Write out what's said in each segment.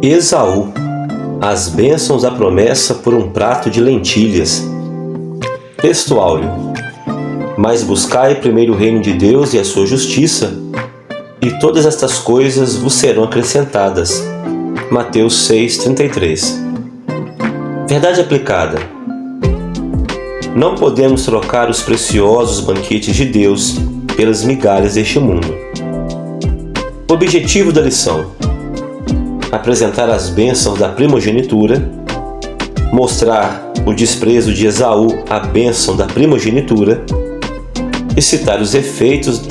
Esaú, as bênçãos da promessa por um prato de lentilhas. Texto áureo. Mas buscai primeiro o reino de Deus e a sua justiça, e todas estas coisas vos serão acrescentadas. Mateus 6,33. Verdade aplicada. Não podemos trocar os preciosos banquetes de Deus pelas migalhas deste mundo. Objetivo da lição: apresentar as bênçãos da primogenitura, mostrar o desprezo de Esaú à bênção da primogenitura e citar os efeitos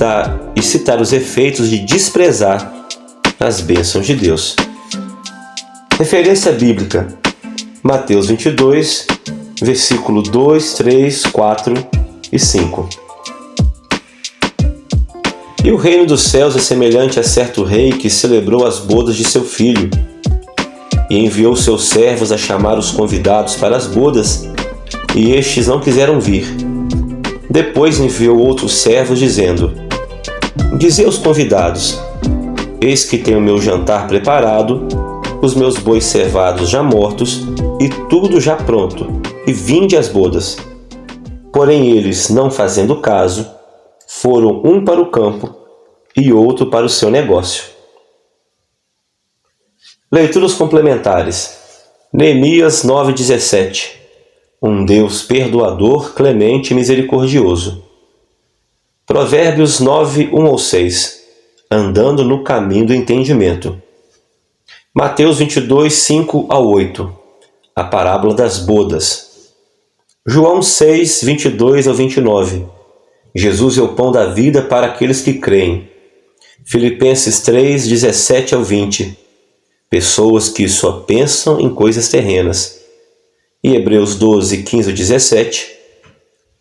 de desprezar as bênçãos de Deus. Referência bíblica: Mateus 22, versículo 2, 3, 4 e 5. E o reino dos céus é semelhante a certo rei que celebrou as bodas de seu filho, e enviou seus servos a chamar os convidados para as bodas, e estes não quiseram vir. Depois enviou outros servos, dizendo: Dizei aos convidados: Eis que tenho o meu jantar preparado, os meus bois cevados já mortos, e tudo já pronto, e vinde às bodas. Porém eles, não fazendo caso, foram um para o campo e outro para o seu negócio. Leituras complementares. Neemias 9,17. Um Deus perdoador, clemente e misericordioso. Provérbios 9, 1 ao 6. Andando no caminho do entendimento. Mateus 22, 5 ao 8. A parábola das bodas. João 6, 22 ao 29. Jesus é o pão da vida para aqueles que creem. Filipenses 3, 17 ao 20. Pessoas que só pensam em coisas terrenas. E Hebreus 12, 15 ao 17.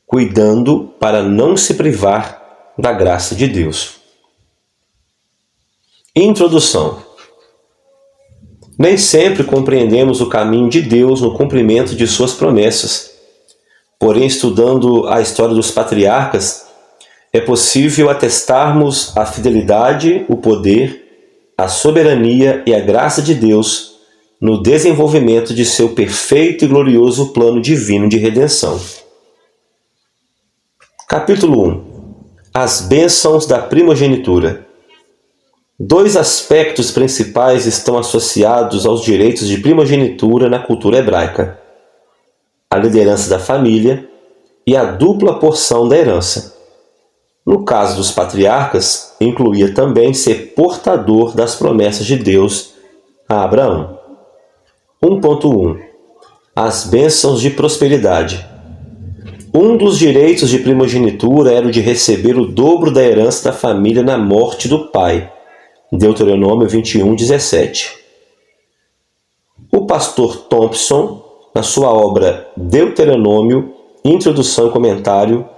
Cuidando para não se privar da graça de Deus. Introdução. Nem sempre compreendemos o caminho de Deus no cumprimento de suas promessas. Porém, estudando a história dos patriarcas, é possível atestarmos a fidelidade, o poder, a soberania e a graça de Deus no desenvolvimento de seu perfeito e glorioso plano divino de redenção. Capítulo 1. As bênçãos da primogenitura. Dois aspectos principais estão associados aos direitos de primogenitura na cultura hebraica: a liderança da família e a dupla porção da herança. No caso dos patriarcas, incluía também ser portador das promessas de Deus a Abraão. 1.1. As bênçãos de prosperidade. Um dos direitos de primogenitura era o de receber o dobro da herança da família na morte do pai. Deuteronômio 21, 17. O pastor Thompson, na sua obra Deuteronômio, Introdução e Comentário,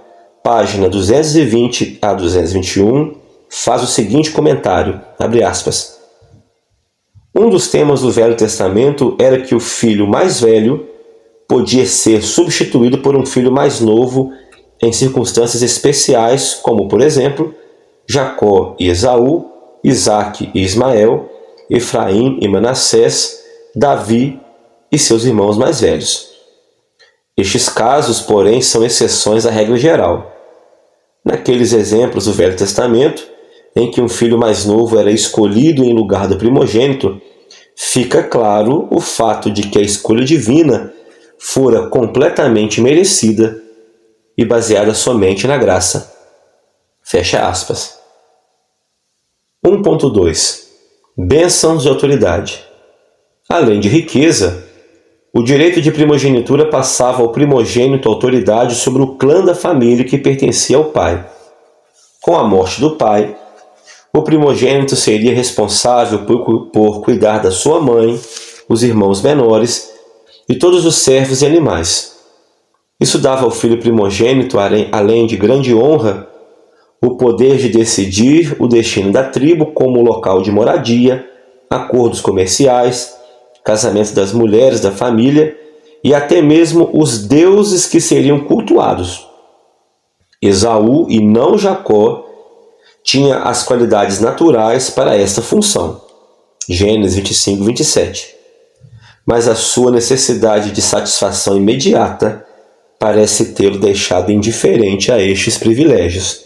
página 220 a 221, faz o seguinte comentário, abre aspas: Um dos temas do Velho Testamento era que o filho mais velho podia ser substituído por um filho mais novo em circunstâncias especiais, como, por exemplo, Jacó e Esaú, Isaque e Ismael, Efraim e Manassés, Davi e seus irmãos mais velhos. Estes casos, porém, são exceções à regra geral. Naqueles exemplos do Velho Testamento, em que um filho mais novo era escolhido em lugar do primogênito, fica claro o fato de que a escolha divina fora completamente merecida e baseada somente na graça. Fecha aspas. 1.2. Bênçãos de autoridade. Além de riqueza, o direito de primogenitura passava ao primogênito autoridade sobre o clã da família que pertencia ao pai. Com a morte do pai, o primogênito seria responsável por cuidar da sua mãe, os irmãos menores e todos os servos e animais. Isso dava ao filho primogênito, além de grande honra, o poder de decidir o destino da tribo, como o local de moradia, acordos comerciais, casamento das mulheres da família e até mesmo os deuses que seriam cultuados. Esaú, e não Jacó, tinha as qualidades naturais para esta função. Gênesis 25, 27. Mas a sua necessidade de satisfação imediata parece tê-lo deixado indiferente a estes privilégios.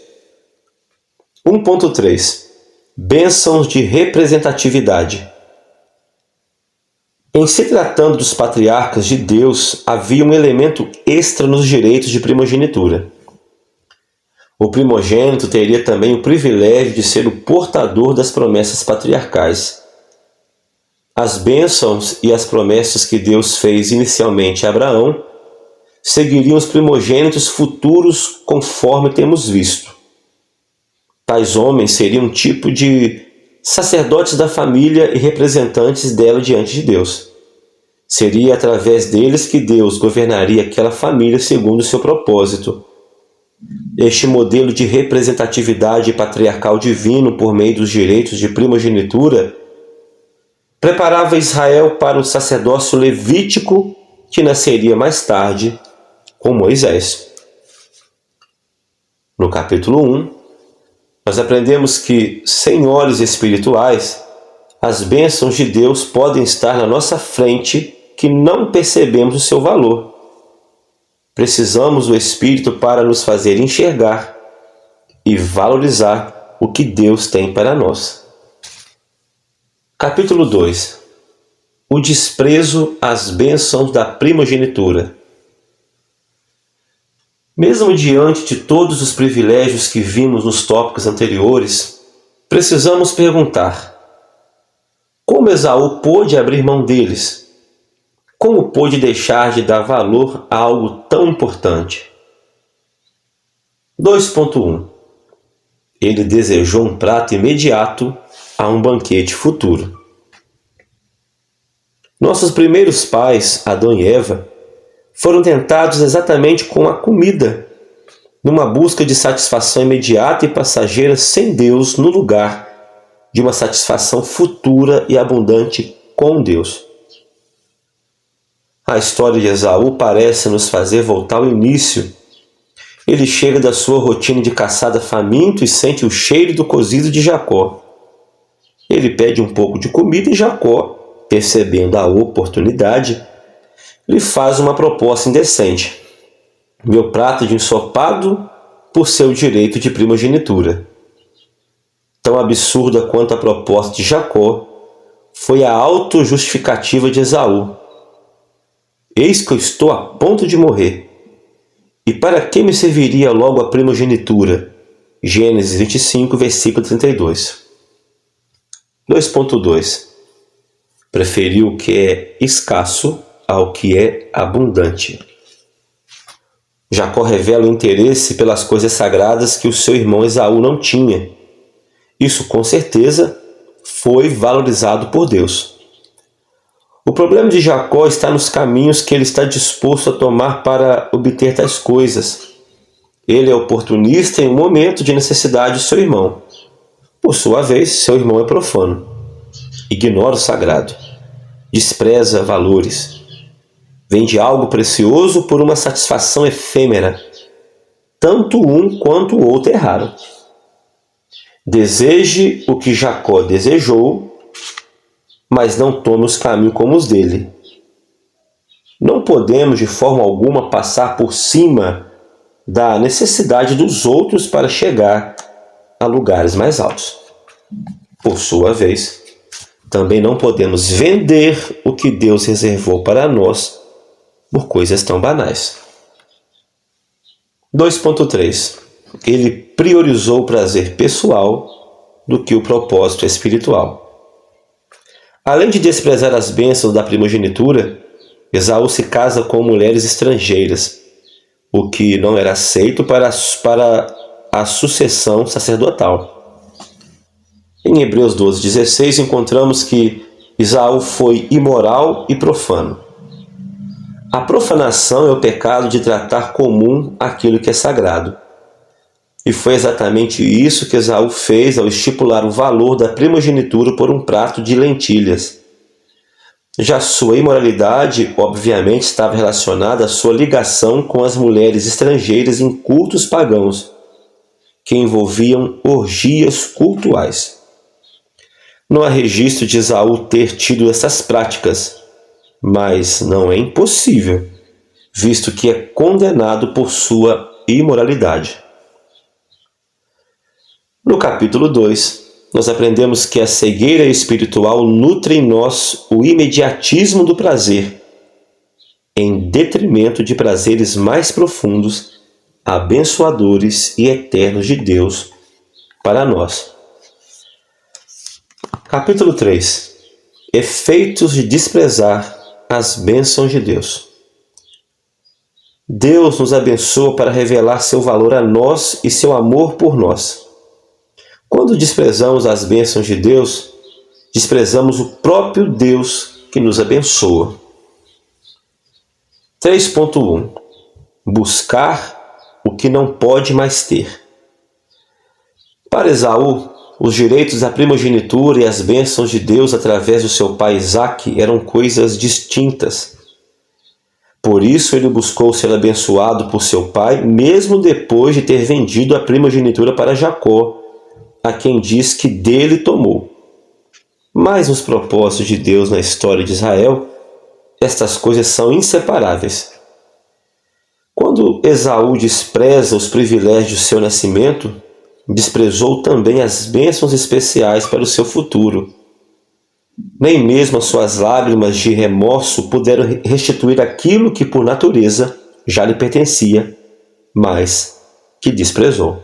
1.3. Bênçãos de representatividade. Em se tratando dos patriarcas de Deus, havia um elemento extra nos direitos de primogenitura. O primogênito teria também o privilégio de ser o portador das promessas patriarcais. As bênçãos e as promessas que Deus fez inicialmente a Abraão seguiriam os primogênitos futuros conforme temos visto. Tais homens seriam um tipo de sacerdotes da família e representantes dela diante de Deus. Seria através deles que Deus governaria aquela família segundo o seu propósito. Este modelo de representatividade patriarcal divino por meio dos direitos de primogenitura preparava Israel para o sacerdócio levítico que nasceria mais tarde com Moisés. No capítulo 1, nós aprendemos que, senhores espirituais, as bênçãos de Deus podem estar na nossa frente que não percebemos o seu valor. Precisamos do Espírito para nos fazer enxergar e valorizar o que Deus tem para nós. Capítulo 2. O desprezo às bênçãos da primogenitura. Mesmo diante de todos os privilégios que vimos nos tópicos anteriores, precisamos perguntar: como Esaú pôde abrir mão deles? Como pôde deixar de dar valor a algo tão importante? 2.1. Ele desejou um prato imediato a um banquete futuro. Nossos primeiros pais, Adão e Eva, foram tentados exatamente com a comida, numa busca de satisfação imediata e passageira sem Deus no lugar de uma satisfação futura e abundante com Deus. A história de Esaú parece nos fazer voltar ao início. Ele chega da sua rotina de caçada faminto e sente o cheiro do cozido de Jacó. Ele pede um pouco de comida e Jacó, percebendo a oportunidade, lhe faz uma proposta indecente: meu prato de ensopado por seu direito de primogenitura. Tão absurda quanto a proposta de Jacó foi a autojustificativa de Esaú. Eis que eu estou a ponto de morrer. E para que me serviria logo a primogenitura? Gênesis 25, versículo 32. 2.2. Preferiu o que é escasso ao que é abundante. Jacó revela o interesse pelas coisas sagradas que o seu irmão Esaú não tinha. Isso, com certeza, foi valorizado por Deus. O problema de Jacó está nos caminhos que ele está disposto a tomar para obter tais coisas. Ele é oportunista em um momento de necessidade do seu irmão. Por sua vez, seu irmão é profano. Ignora o sagrado. Despreza valores. Vende algo precioso por uma satisfação efêmera. Tanto um quanto o outro erraram. Deseje o que Jacó desejou, mas não tome os caminhos como os dele. Não podemos de forma alguma passar por cima da necessidade dos outros para chegar a lugares mais altos. Por sua vez, também não podemos vender o que Deus reservou para nós por coisas tão banais. 2.3. Ele priorizou o prazer pessoal do que o propósito espiritual. Além de desprezar as bênçãos da primogenitura, Esaú se casa com mulheres estrangeiras, o que não era aceito para a sucessão sacerdotal. Em Hebreus 12:16 encontramos que Esaú foi imoral e profano. A profanação é o pecado de tratar comum aquilo que é sagrado. E foi exatamente isso que Esaú fez ao estipular o valor da primogenitura por um prato de lentilhas. Já sua imoralidade, obviamente, estava relacionada à sua ligação com as mulheres estrangeiras em cultos pagãos, que envolviam orgias cultuais. Não há registro de Esaú ter tido essas práticas, mas não é impossível, visto que é condenado por sua imoralidade. No capítulo 2, nós aprendemos que a cegueira espiritual nutre em nós o imediatismo do prazer, em detrimento de prazeres mais profundos, abençoadores e eternos de Deus para nós. Capítulo 3. Efeitos de desprezar as bênçãos de Deus. Deus nos abençoa para revelar seu valor a nós e seu amor por nós. Quando desprezamos as bênçãos de Deus, desprezamos o próprio Deus que nos abençoa. 3.1. Buscar o que não pode mais ter. Para Esaú, os direitos da primogenitura e as bênçãos de Deus através do seu pai Isaque eram coisas distintas. Por isso ele buscou ser abençoado por seu pai, mesmo depois de ter vendido a primogenitura para Jacó, a quem diz que dele tomou. Mas nos propósitos de Deus na história de Israel, estas coisas são inseparáveis. Quando Esaú despreza os privilégios de seu nascimento, desprezou também as bênçãos especiais para o seu futuro. Nem mesmo as suas lágrimas de remorso puderam restituir aquilo que por natureza já lhe pertencia, mas que desprezou.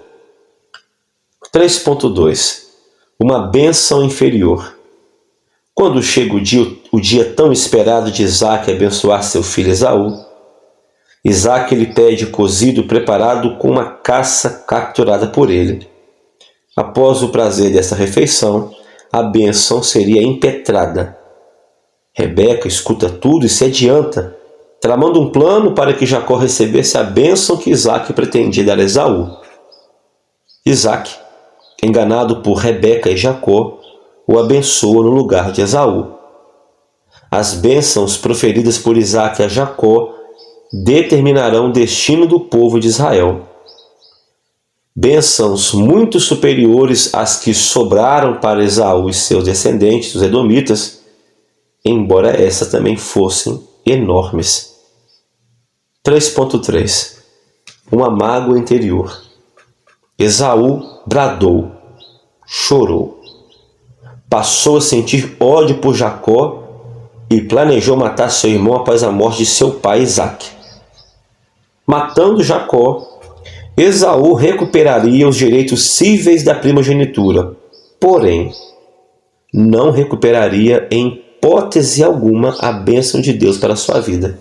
3.2. Uma bênção inferior. Quando chega o dia tão esperado de Isaque abençoar seu filho Esaú, Isaque lhe pede cozido preparado com uma caça capturada por ele. Após o prazer dessa refeição, a bênção seria impetrada. Rebeca escuta tudo e se adianta, tramando um plano para que Jacó recebesse a bênção que Isaque pretendia dar a Esaú. Isaque, enganado por Rebeca e Jacó, o abençoa no lugar de Esaú. As bênçãos proferidas por Isaque a Jacó determinarão o destino do povo de Israel. Bênçãos muito superiores às que sobraram para Esaú e seus descendentes, os edomitas, embora essas também fossem enormes. 3.3. Uma mágoa interior. Esaú bradou, chorou. Passou a sentir ódio por Jacó e planejou matar seu irmão após a morte de seu pai Isaque. Matando Jacó, Esaú recuperaria os direitos cíveis da primogenitura, porém, não recuperaria em hipótese alguma a bênção de Deus para a sua vida.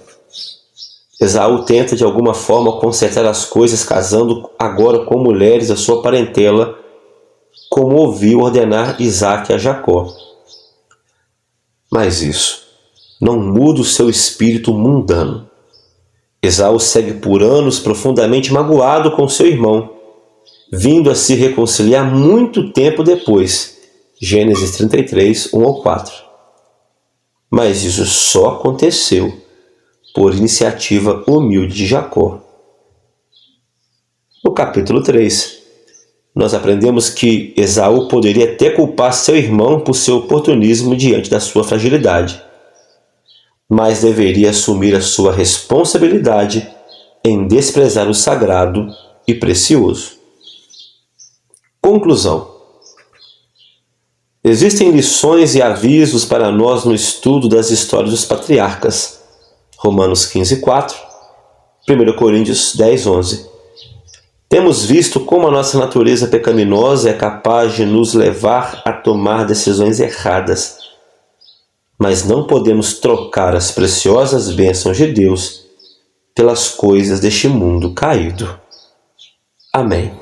Esaú tenta de alguma forma consertar as coisas, casando agora com mulheres da sua parentela, como ouviu ordenar Isaque a Jacó. Mas isso não muda o seu espírito mundano. Esaú segue por anos profundamente magoado com seu irmão, vindo a se reconciliar muito tempo depois. Gênesis 33, 1 ao 4. Mas isso só aconteceu por iniciativa humilde de Jacó. No capítulo 3, nós aprendemos que Esaú poderia até culpar seu irmão por seu oportunismo diante da sua fragilidade, mas deveria assumir a sua responsabilidade em desprezar o sagrado e precioso. Conclusão. Existem lições e avisos para nós no estudo das histórias dos patriarcas. Romanos 15:4, 1 Coríntios 10:11. Temos visto como a nossa natureza pecaminosa é capaz de nos levar a tomar decisões erradas, mas não podemos trocar as preciosas bênçãos de Deus pelas coisas deste mundo caído. Amém.